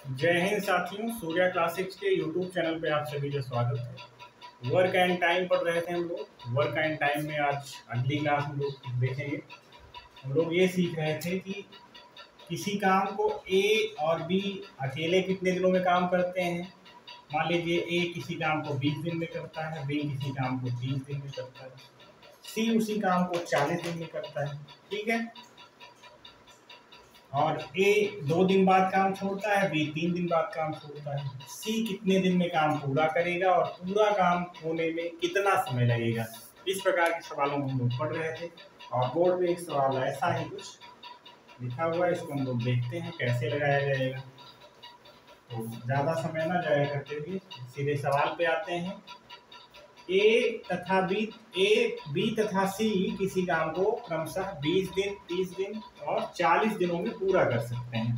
जय हिंद साथियों, सूर्या क्लासिक्स के यूट्यूब चैनल पे आप सभी का स्वागत है। वर्क एंड टाइम पढ़ रहे थे हम लोग। वर्क एंड टाइम में आज अगली क्लास हम लोग देखेंगे। हम लोग ये सीख रहे थे कि किसी काम को ए और बी अकेले कितने दिनों में काम करते हैं। मान लीजिए ए किसी काम को 20 दिन में करता है, बी किसी काम को 30 दिन में करता है, सी उसी काम को 40 दिन में करता है। ठीक है। और ए 2 दिन बाद काम छोड़ता है, बी 3 दिन बाद काम छोड़ता है। सी कितने दिन में काम पूरा करेगा और पूरा काम होने में कितना समय लगेगा। इस प्रकार के सवालों को हम लोग पढ़ रहे थे और बोर्ड पे एक सवाल ऐसा ही कुछ लिखा हुआ है। इसको हम लोग देखते हैं कैसे लगाया जाएगा। तो ज़्यादा समय ना जाया करते हुए सीधे सवाल पे आते हैं। ए बी तथा सी किसी काम को क्रमशः 20 दिन, 30 दिन और 40 दिनों में पूरा कर सकते हैं।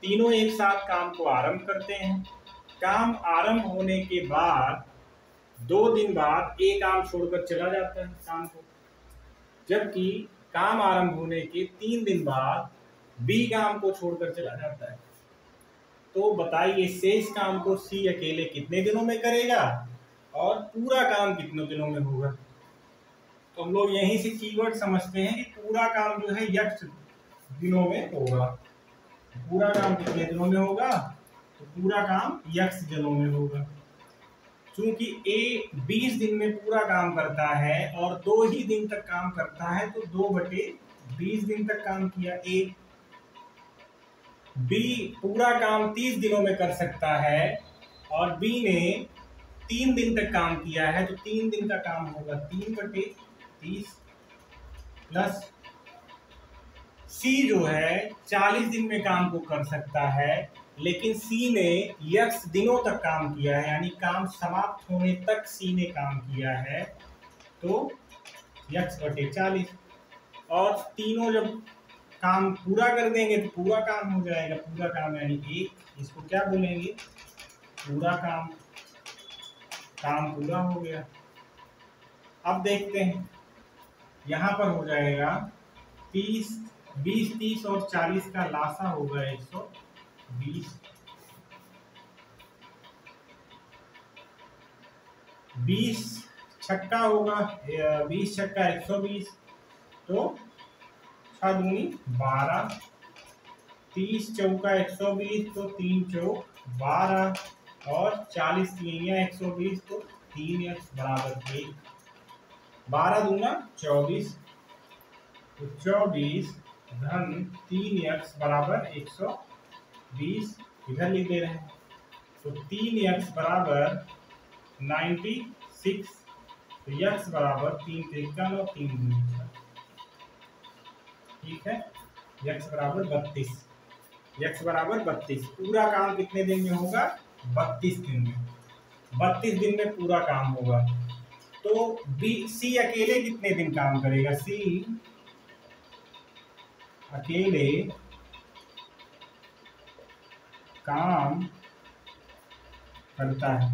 तीनों एक साथ काम को आरंभ करते हैं। काम आरंभ होने के बाद 2 दिन बाद ए काम छोड़कर चला जाता है काम को, जबकि काम आरंभ होने के 3 दिन बाद बी काम को छोड़कर चला जाता है। तो बताइए शेष काम को सी अकेले कितने दिनों में करेगा और पूरा काम कितने दिनों में होगा। तो हम लोग यहीं से कीवर्ड समझते हैं कि पूरा काम जो है यक्ष दिनों में होगा। पूरा काम कितने दिनों में होगा, तो पूरा काम यक्ष दिनों में होगा। क्योंकि ए 20 दिन में पूरा काम करता है और 2 ही दिन तक काम करता है, तो 2/20 दिन तक काम किया ए। बी पूरा काम 30 दिनों में कर सकता है और बी ने 3 दिन तक काम किया है, तो 3 दिन का काम होगा 3/30 प्लस सी जो है 40 दिन में काम को कर सकता है, लेकिन सी ने यक्ष दिनों तक काम किया है, यानी काम समाप्त होने तक सी ने काम किया है, तो यक्ष/40। और तीनों जब काम पूरा कर देंगे तो पूरा काम हो जाएगा। पूरा काम यानी एक, इसको क्या बोलेंगे, पूरा काम। काम पूरा हो गया। अब देखते हैं, यहाँ पर हो जाएगा 20, 30 और 40 का लासा होगा 120। 20 छक्का होगा, 20 छक्का 120, तो 6 दूनी 12। 30 चौका 120, तो 3 चौक 12 और 40 तीनियाँ 120, तो 3x=1। 12 दूना 24, तो 24 धन 3x=120 इधर लिख दे रहे हैं। तो 3x=96, तो x=3 और 3 दूनी 6। ठीक है। x=32। x=32। पूरा काम कितने दिन में होगा, 32 दिन में। 32 दिन में पूरा काम होगा। तो सी अकेले कितने दिन काम करेगा, सी अकेले काम करता है,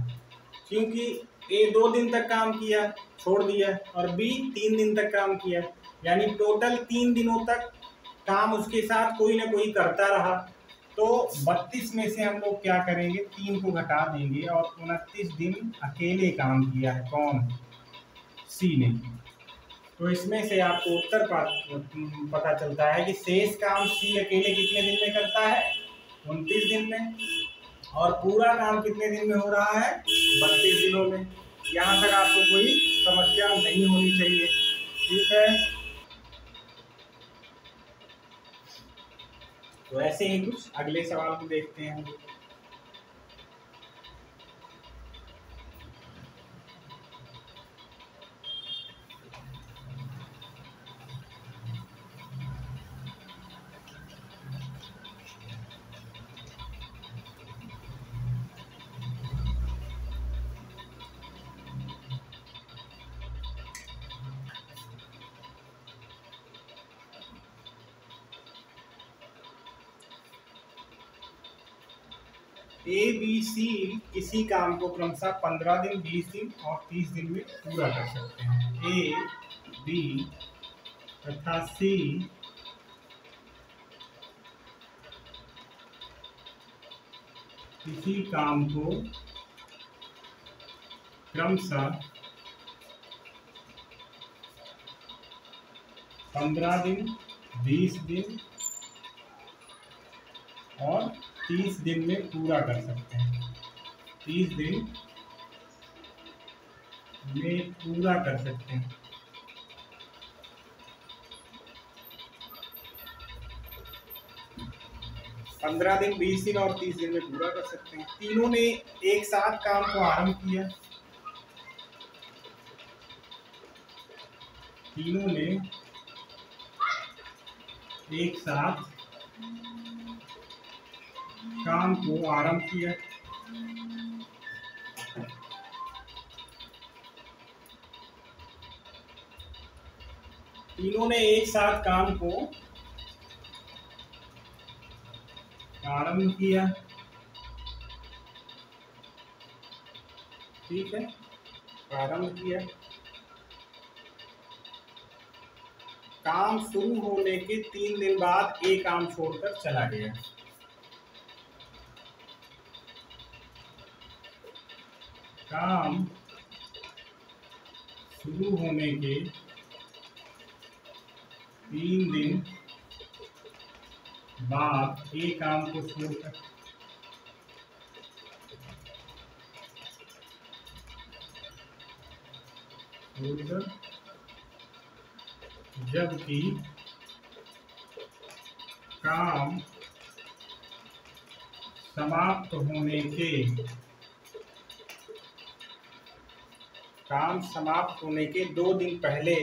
क्योंकि ए 2 दिन तक काम किया छोड़ दिया और बी 3 दिन तक काम किया, यानी टोटल 3 दिनों तक काम उसके साथ कोई ना कोई करता रहा। तो 32 में से हम लोग क्या करेंगे, 3 को घटा देंगे और 29 दिन अकेले काम किया है कौन, सी ने। तो इसमें से आपको उत्तर पता चलता है कि शेष काम सी अकेले कितने दिन में करता है, 29 दिन में। और पूरा काम कितने दिन में हो रहा है, 32 दिनों में। यहाँ तक आपको कोई समस्या नहीं होनी चाहिए। ठीक है। तो ऐसे ही कुछ अगले सवाल को देखते हैं हम लोग। ए बी सी किसी काम को क्रमशः 15 दिन, 20 दिन और 30 दिन में पूरा कर सकते हैं। ए बी तथा सी किसी काम को क्रमशः 15 दिन, 20 दिन और 30 दिन में पूरा कर सकते हैं। 30 दिन में पूरा कर सकते हैं। पंद्रह दिन, 20 दिन और 30 दिन में पूरा कर सकते हैं। तीनों ने एक साथ काम को आरंभ किया। तीनों ने एक साथ काम को आरंभ किया। तीनों ने एक साथ काम को आरंभ किया। ठीक है, प्रारंभ किया। काम शुरू होने के 3 दिन बाद एक काम छोड़कर चला गया। काम शुरू होने के 3 दिन बाद एक काम को छोड़कर जबकि काम समाप्त होने के 2 दिन पहले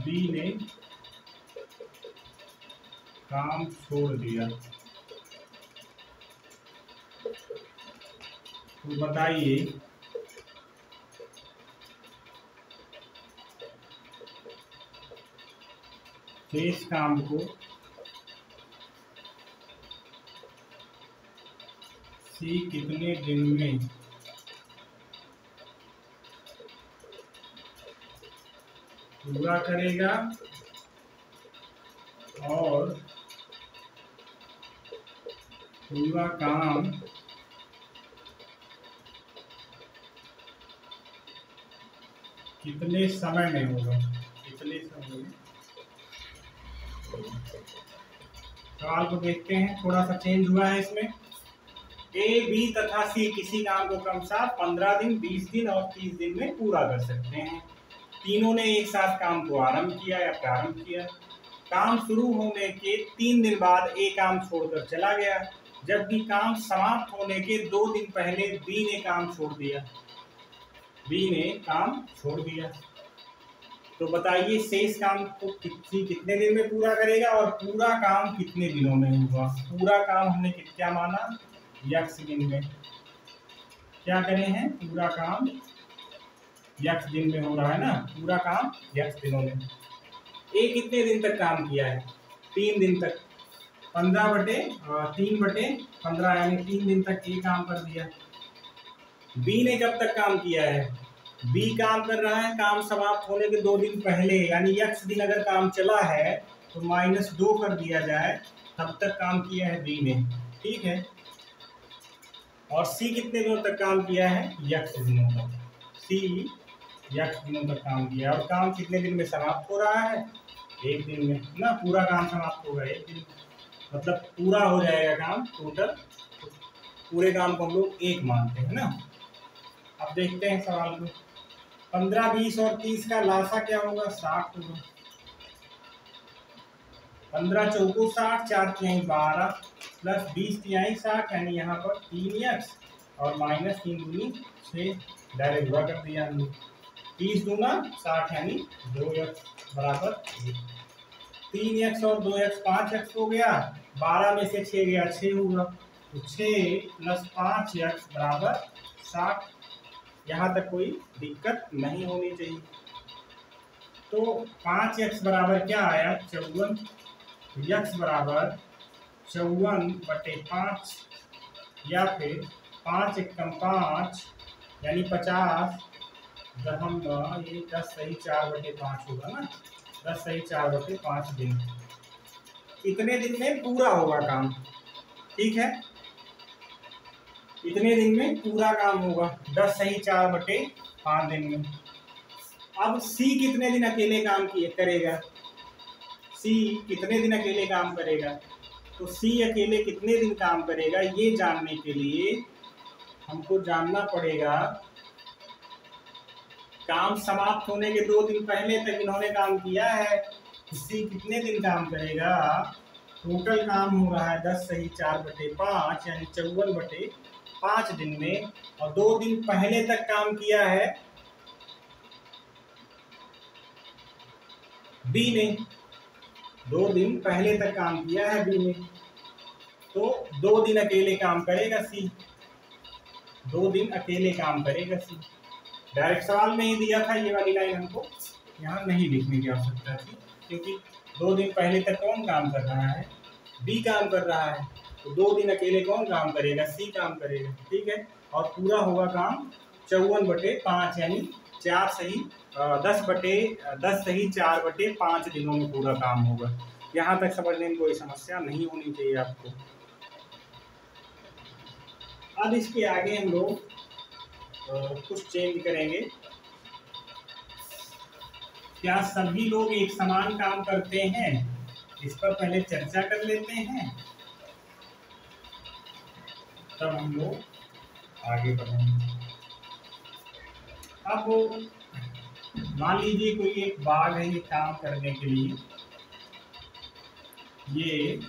बी ने काम छोड़ दिया। तो बताइए शेष काम को सी कितने दिन में पूरा करेगा और पूरा काम कितने समय में होगा। सवाल को देखते हैं, थोड़ा सा चेंज हुआ है इसमें। ए, बी तथा सी किसी काम को क्रमशः 15 दिन, 20 दिन और 30 दिन में पूरा कर सकते हैं। तीनों ने एक साथ काम को आरंभ किया या प्रारंभ किया। काम शुरू होने के 3 दिन बाद ए काम छोड़कर चला गया, जबकि काम समाप्त होने के 2 दिन पहले बी ने काम छोड़ दिया। तो बताइए शेष काम को कितने दिन में पूरा करेगा और पूरा काम कितने दिनों में होगा। पूरा काम हमने क्या माना, यक्ष दिन में। क्या करे हैं, पूरा काम यक्ष दिन में हो रहा है ना, पूरा काम यक्ष दिनों में। ए कितने दिन तक काम किया है, 3 दिन तक। 15/3/15 यानी 3 दिन तक ये काम कर दिया। बी ने कब तक काम किया है, बी काम कर रहा है काम समाप्त होने के 2 दिन पहले, यानी यक्ष दिन अगर काम चला है तो -2 कर दिया जाए, तब तक काम किया है बी ने। ठीक है, और सी कितने दिनों तक काम किया है, यक्ष दिनों तक। सी यक्ष दिनों तक काम किया और काम कितने दिन में समाप्त हो रहा है, 1 दिन में ना। पूरा काम समाप्त होगा 1 दिन, मतलब पूरा हो जाएगा काम टोटल। पूरे काम को हम लोग 1 मानते हैं ना। अब देखते हैं सवाल को। 15, 20 और 30 का लासा क्या होगा, 60 होगा। 15 चौको 60, 4 तिहाई 12 प्लस 20 तिहाई 60, यानी यहाँ पर 3 यक्ष और -3 दूनी 6, डायरेक्ट हुआ कर दिया हमने। 30 दूना 60 यानी 2 यक्ष बराबर 1। 3 यक्ष और 2 यक्ष 5 यक्ष हो गया। 12 में से 6 गया, 6 होगा। तो 6 + 5 यक्ष बराबर 60। यहाँ तक कोई दिक्कत नहीं होनी चाहिए। तो 5 यक्ष बराबर क्या आया, 54। यक्ष बराबर 54/5 या फिर 5 × 5 यानी 50 ये 10 सही 4/5 होगा ना, 10 सही 4/5 दिन। इतने दिन में पूरा होगा काम, ठीक है, इतने दिन में पूरा काम होगा 10 सही 4/5 दिन में। अब सी कितने दिन अकेले काम करेगा, सी कितने दिन अकेले काम करेगा, तो सी अकेले कितने दिन काम करेगा ये जानने के लिए हमको जानना पड़ेगा काम समाप्त होने के 2 दिन पहले तक इन्होंने काम किया है, सी कितने दिन काम करेगा। टोटल काम हो रहा है 10 सही 4/5 यानी 54/5 दिन में, और 2 दिन पहले तक काम किया है बी ने, 2 दिन पहले तक काम किया है बी ने, तो 2 दिन अकेले काम करेगा सी, 2 दिन अकेले काम करेगा सी। डायरेक्ट सवाल में ही दिया था, ये वाली लाइन हमको यहाँ नहीं लिखने की आवश्यकता थी, क्योंकि 2 दिन पहले तक कौन काम कर रहा है, बी काम कर रहा है, तो 2 दिन अकेले कौन काम करेगा, सी काम करेगा, ठीक है। और पूरा होगा काम 54/5 यानी 10 सही 4/5 दिनों में पूरा काम होगा। यहाँ तक समझने में कोई समस्या नहीं होनी चाहिए आपको। अब इसके आगे हम लोग कुछ चेंज करेंगे। क्या सभी लोग एक समान काम करते हैं, इस पर पहले चर्चा कर लेते हैं, तब हम लोग आगे बढ़ेंगे। अब मान लीजिए कोई एक बाग है, ये काम करने के लिए ये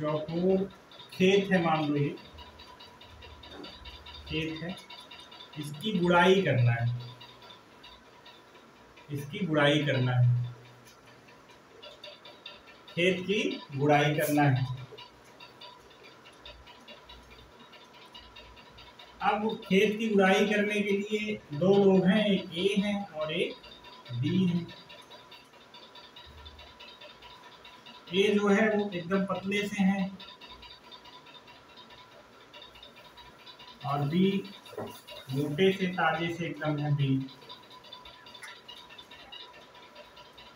चौकोर खेत है, मान लो ये खेत है, इसकी गुड़ाई करना है, इसकी गुड़ाई करना है, खेत की गुड़ाई करना है। अब खेत की गुड़ाई करने के लिए 2 लोग हैं, एक ए है और एक बी है। ए जो है वो एकदम पतले से हैं और बी मोटे से ताजे से एकदम है बी।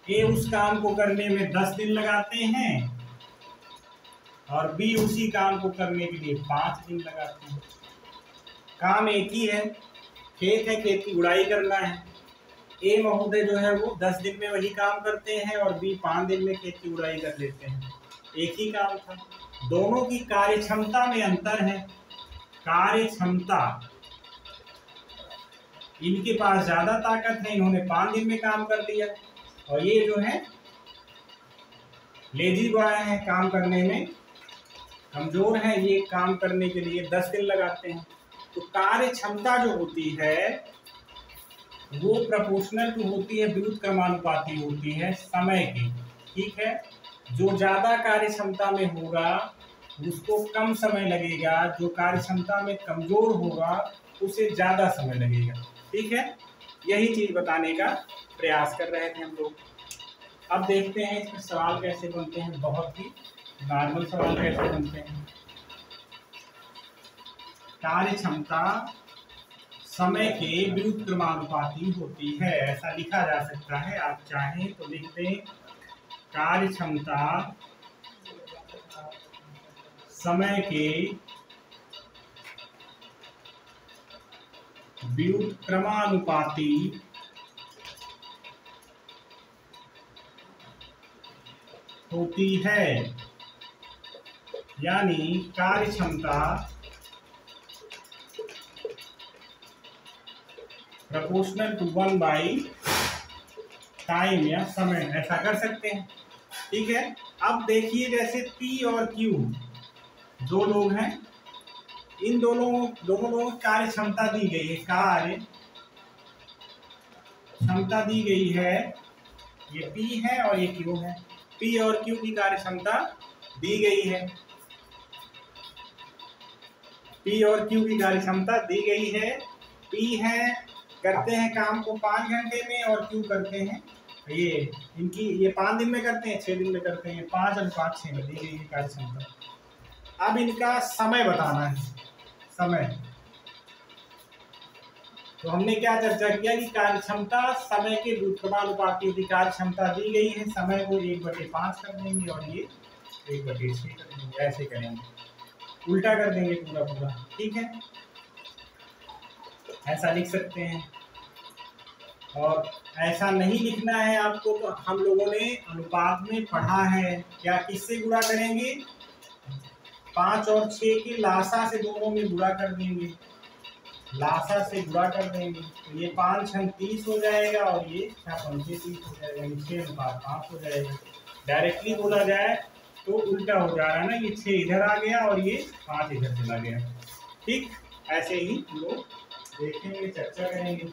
ए उस काम को करने में 10 दिन लगाते हैं और बी उसी काम को करने के लिए 5 दिन लगाते हैं। काम एक ही है, खेत है, खेत की गुड़ाई करना है। ए महोदय जो है वो 10 दिन में वही काम करते हैं और बी 5 दिन में खेत की गुड़ाई कर लेते हैं, एक ही काम था। दोनों की कार्य क्षमता में अंतर है, कार्य क्षमता, इनके पास ज्यादा ताकत है, इन्होंने 5 दिन में काम कर लिया, और ये जो है लेजी बॉय है, काम करने में कमजोर है, ये काम करने के लिए 10 दिन लगाते हैं। तो कार्य क्षमता जो होती है वो प्रोपोर्शनल टू होती है, विद्युत क्रमानुपाती होती है समय की, ठीक है। जो ज्यादा कार्य क्षमता में होगा उसको कम समय लगेगा, जो कार्य क्षमता में कमजोर होगा उसे ज्यादा समय लगेगा, ठीक है। यही चीज बताने का प्रयास कर रहे थे हम लोग। अब देखते हैं इसमें सवाल कैसे बनते हैं, बहुत ही नॉर्मल सवाल कैसे बनते हैं। कार्य क्षमता समय के विद्युत क्रमानुपाती होती है, ऐसा लिखा जा सकता है। आप चाहें तो लिख दें कार्य क्षमता समय के विद्युत क्रमानुपाती होती है, यानी कार्य क्षमता प्रोपोर्शनल टू 1/टाइम या समय, ऐसा कर सकते हैं, ठीक है। अब देखिए जैसे P और Q 2 लोग हैं, इन दोनों लोगों की कार्य क्षमता दी गई है, कार्य क्षमता दी गई है, ये P है और ये Q है। P और Q की कार्य क्षमता दी गई है, P और Q की कार्य क्षमता दी गई है। P है करते हैं काम को 5 घंटे में और Q करते हैं ये 5 दिन में करते हैं, 6 दिन में करते हैं, 5 और 5 6 में दी गई है कार्य क्षमता। अब इनका समय बताना है, समय। तो हमने क्या चर्चा किया कि कार्यक्षमता समय के व्युत्क्रमानुपाती यदि कार्यक्षमता दी गई है, समय को 1/5 कर देंगे और ये 1/6 कर देंगे, ऐसे करेंगे, उल्टा कर देंगे पूरा पूरा। ठीक है, ऐसा लिख सकते हैं। और ऐसा नहीं लिखना है आपको, तो हम लोगों ने अनुपात में पढ़ा है, क्या किससे गुणा करेंगे, 5 और 6 के लासा से दोनों में गुणा कर देंगे, लासा से गुणा कर देंगे, तो ये 5 छंग 30 हो जाएगा और ये 6 पंजे 30 हो जाएगा, 6:5 हो जाएगा। डायरेक्टली बोला जाए तो उल्टा हो जा रहा है ना, ये 6 इधर आ गया और ये 5 इधर चला गया। ठीक, ऐसे ही हम लोग देखेंगे, चर्चा करेंगे।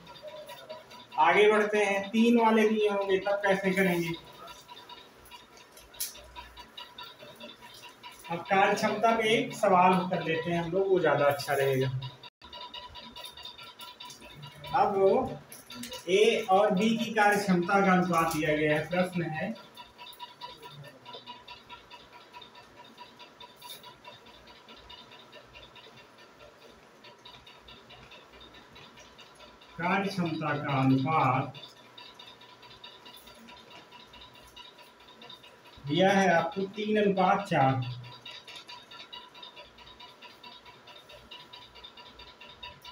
आगे बढ़ते हैं, 3 वाले दिए होंगे तब कैसे करेंगे। अब कार्यक्षमता पे एक सवाल कर लेते हैं हम लोग, वो ज्यादा अच्छा रहेगा। अब ए और बी की कार्यक्षमता का अनुपात दिया गया है। प्रश्न है कार्यक्षमता का अनुपात दिया है आपको 3:4।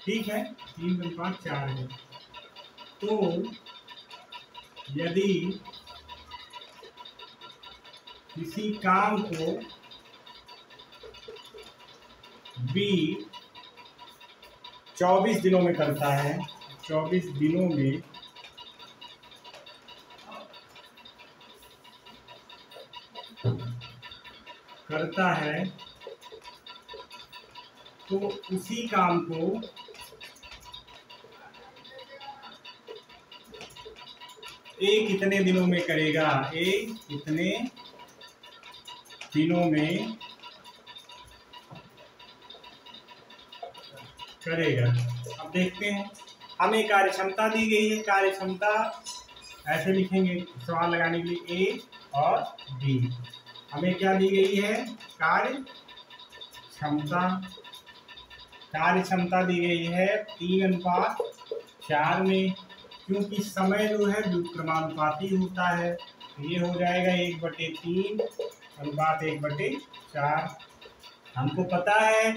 ठीक है, 3:4 है। तो यदि किसी काम को बी 24 दिनों में करता है, 24 दिनों में करता है, तो उसी काम को ए कितने दिनों में करेगा, ए कितने दिनों में करेगा। अब देखते हैं, हमें कार्यक्षमता दी गई है, कार्यक्षमता ऐसे लिखेंगे सवाल लगाने के लिए, ए और बी। हमें क्या दी गई है, कार्यक्षमता, कार्यक्षमता दी गई है 3:4 में, क्योंकि समय जो है व्युत्क्रमानुपाती होता है, ये हो जाएगा 1/3 अनुपात 1/4। हमको पता है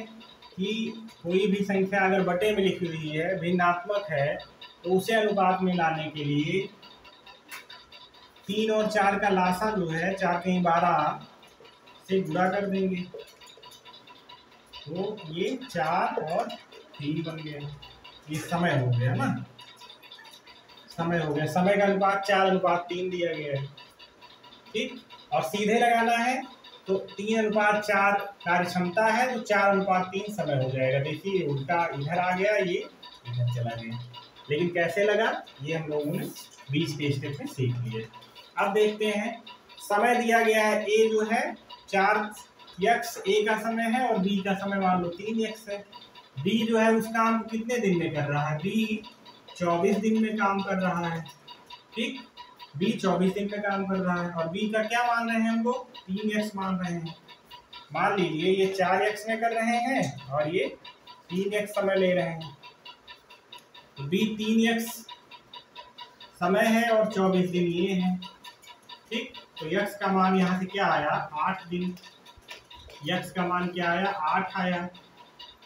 कि कोई भी संख्या अगर बटे में लिखी हुई है, भिन्नात्मक है, तो उसे अनुपात में लाने के लिए 3 और 4 का लासा जो है 4 के 12 से गुणा कर देंगे, तो ये 4 और 3 बन गया। ये समय हो गया ना, समय हो गया, समय का अनुपात 4:3 दिया गया है। ठीक, और सीधे लगाना है तो 3:4 कार्यक्षमता है, तो 4:3 समय हो जाएगा। देखिए उल्टा इधर आ गया, ये इधर चला गया, लेकिन कैसे लगा ये हम लोगों ने बीच के स्टेप में सीख लिया। अब देखते हैं, समय दिया गया है, ए जो है 4x ए का समय है और बी का समय मान लो 3x है। बी जो है उस काम को कितने दिन में कर रहा है, बी 24 दिन में काम कर रहा है। ठीक, बी 24 दिन में काम कर रहा है, और बी का क्या मान रहे हैं हम लोग, 3x मान रहे हैं। मान लीजिए ये 4x में कर रहे हैं और ये 3x समय ले रहे हैं, तो बी 3x समय है और 24 दिन ये है। ठीक, तो x का मान यहाँ से क्या आया, 8 दिन। x का मान क्या आया, 8 आया।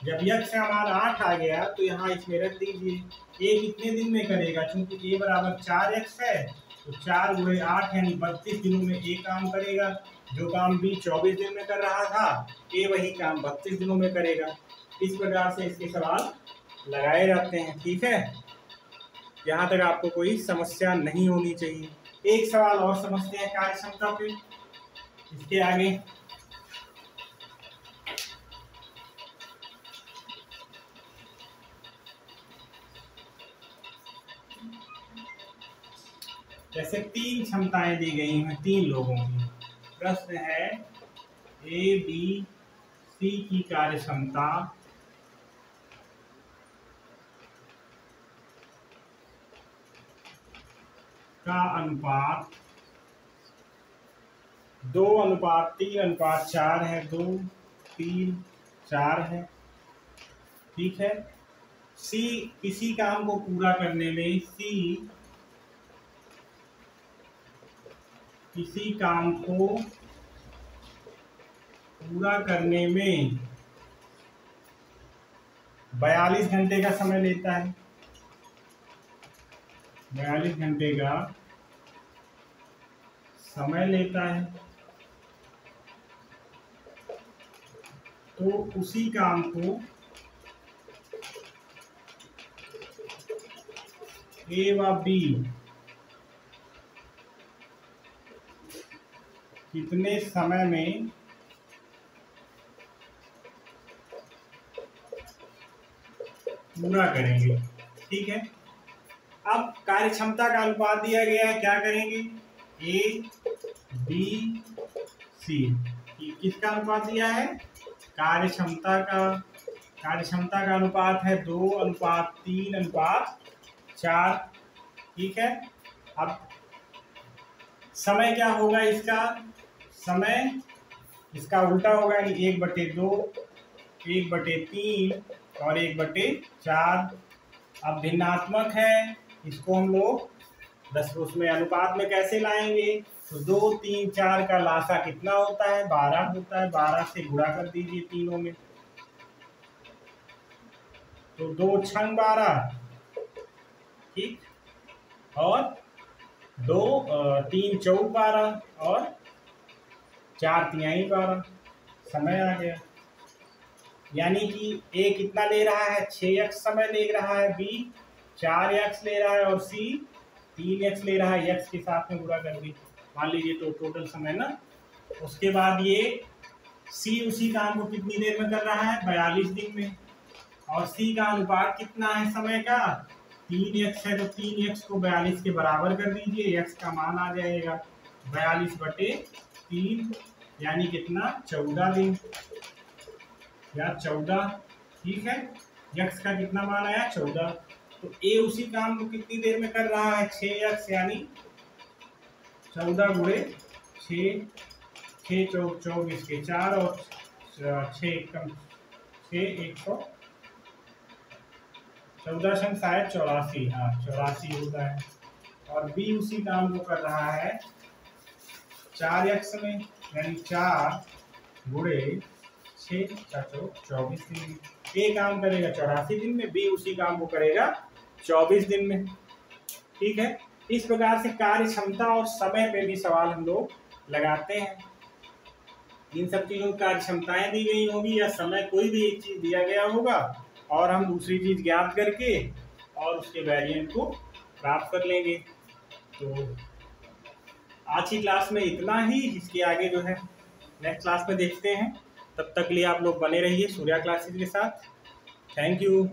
जब x का मान 8 आ गया तो यहाँ इसमें रख दीजिए, a कितने दिन में करेगा, चूंकि a बराबर 4x है, तो 4 × 8 यानी 32 दिनों में a काम करेगा। जो काम b 24 दिन में कर रहा था, a वही काम 32 दिनों में करेगा। इस प्रकार से इसके सवाल लगाए जाते हैं। ठीक है, यहाँ तक आपको कोई समस्या नहीं होनी चाहिए। एक सवाल और समझते हैं कार्यक्षमता पे, इसके आगे जैसे 3 क्षमताएं दी गई हैं 3 लोगों की। प्रश्न है ए बी सी की कार्यक्षमता का अनुपात 2:3:4 है, 2, 3, 4 है। ठीक है। सी किसी काम को पूरा करने में, सी किसी काम को पूरा करने में 42 घंटे का समय लेता है। 42 घंटे का समय लेता है। तो उसी काम को ए व बी कितने समय में पूरा करेंगे। ठीक है। अब कार्यक्षमता का अनुपात दिया गया है, क्या करेंगे, ए बी सी, किसका अनुपात दिया है, कार्यक्षमता का अनुपात है 2:3:4। ठीक है। अब समय क्या होगा इसका, समय इसका उल्टा होगा, यानी 1/2, 1/3 और 1/4। अब भिन्नात्मक है, इसको हम लोग 10 उसमें अनुपात में कैसे लाएंगे, तो 2, 3, 4 का लासा कितना होता है, 12 होता है। 12 से गुणा कर दीजिए तीनों में, तो 2 छंग 12, ठीक, और 2 3 चौक 12 और 4 तिहाई 12, समय आ गया। यानी कि ए कितना ले रहा है, 6x समय ले रहा है, बी 4x ले रहा है और सी 3x ले रहा है। x के साथ में गुणा कर दी, मान लीजिए तो टोटल समय ना। उसके बाद ये सी उसी काम को कितनी देर में कर रहा है, 42 दिन में। और सी का अनुपात कितना है समय का, 3x है, तो 3x को 42 के बराबर कर दीजिए, x का मान आ जाएगा 42/3, यानी कितना, 14 दिन या 14। ठीक है। x का कितना मान आया, 14। तो ए उसी काम को कितनी देर में कर रहा है, 6x, यानी 14 गुणे 6, 6 चौक 24 के 4 और 6 कम 6, 114 संग शायद 84, हाँ 84 होता है। और बी उसी काम को कर रहा है 4x में, यानी 4 गुणे 6, 24 दिन में। ए काम करेगा 84 दिन में, बी उसी काम को करेगा 24 दिन में। ठीक है। इस प्रकार से कार्य क्षमता और समय पे भी सवाल हम लोग लगाते हैं। इन सब चीजों की कार्य क्षमताएं दी गई होगी या समय, कोई भी एक चीज दिया गया होगा और हम दूसरी चीज ज्ञात करके और उसके वेरिएंट को प्राप्त कर लेंगे। तो आज की क्लास में इतना ही, इसके आगे जो है नेक्स्ट क्लास में देखते हैं। तब तक के लिए आप लोग बने रहिए सूर्या क्लासेस के साथ। Thank you.